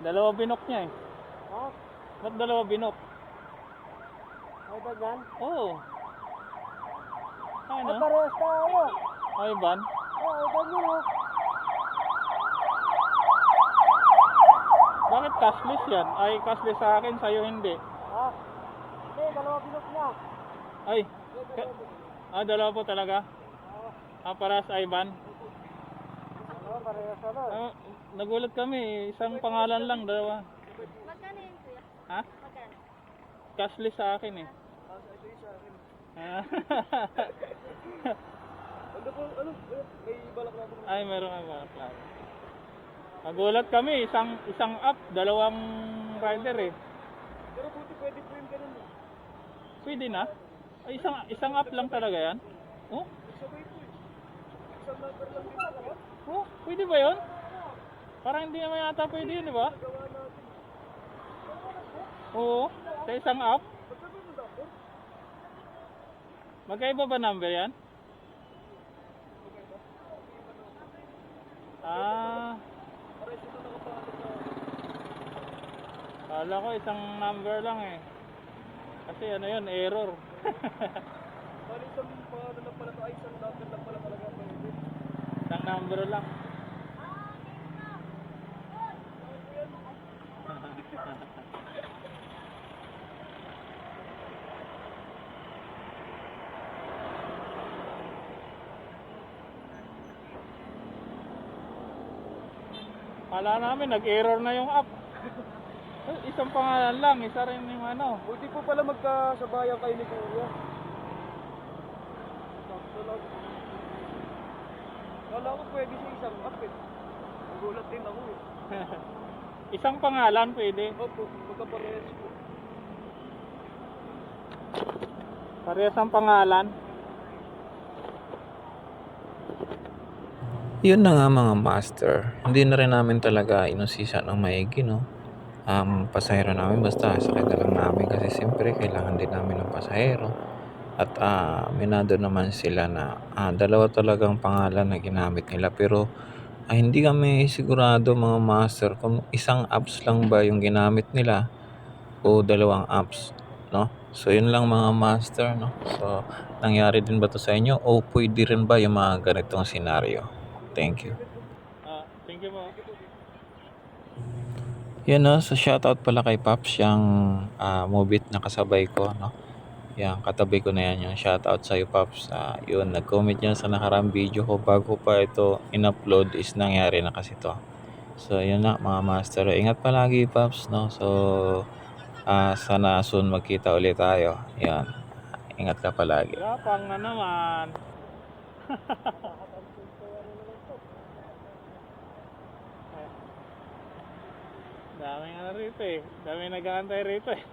Dalawa binok niya eh. Ha? Ba't dalawa binok? Ay ba yan? Oo. Ay Ay no? parehas tayo. Ay ban? Oo, ganyan o. Bakit cashless yan? Ay cashless sa akin, sa'yo hindi. Ha? Hindi, dalawa binok niya. Ay. Hindi, dalawa binok. Dalawa po talaga. Oo. Paras Ivan. Oo, parehas ano. Nagulat kami, isang pangalan lang, dalawa. Magkano yun, kuya? Ha? Magkano? Cashless sa akin eh. Ito yung sa akin. Ah. Ano? May balak na ako. Ay, meron nga ba? Klaro. Nagulat kami, isang app, dalawang rider eh. Pero buti pwede po yung ganun. Pwede na? Ay, isang app lang talaga yan? Oh? Sabay po eh. Isang number lang din ako. Oh, pwede ba yun? Parang hindi naman yata pwede yun, di ba? Gawa natin. Oo, sa isang app. Magkano yung number? Magkaiba ba number yan? Ah, Parehas ito nakapalit na. kala ko isang number lang eh. Kasi ano yun, error. Bali isang pangalan lang pala ito. Ay, isang number lang pala talaga. Isang number lang. Kala namin nag-error na yung app. Isang pangalan lang, isa rin yung ano. Buti po pala magkasabayan kayo ni Kuya. Sakto lang. Kala ko pwede sa isang app eh. Nagulat din ako eh. Isang pangalan pwede. Opo, magkaparehas po. Parehas ang pangalan. Yun na nga mga master, hindi na rin namin talaga inusisa ng maigi, no? Pasahero namin basta sakay na lang namin kasi siyempre kailangan din namin ng pasahero. At minado naman sila na dalawa talagang pangalan na ginamit nila pero hindi kami sigurado mga master kung isang apps lang ba yung ginamit nila o dalawang apps, no? So yun lang mga master, no? So nangyari din ba to sa inyo o pwede rin ba yung mga ganitong senaryo? Thank you. Thank you po. Yan, no, so shoutout pala kay Paps yung Mobit na kasabay ko, no. Yan, katabi ko na yan yung shoutout sa iyo Paps. Yun, nag-comment yan sa nakarang video ko bago pa ito in-upload is nangyari na kasi to. So yun na mga master, ingat palagi Paps, no. So sana soon magkita ulit tayo. Yan, ingat ka palagi. Yapang na naman. Daming ano rito eh. Daming nag-aantay rito eh.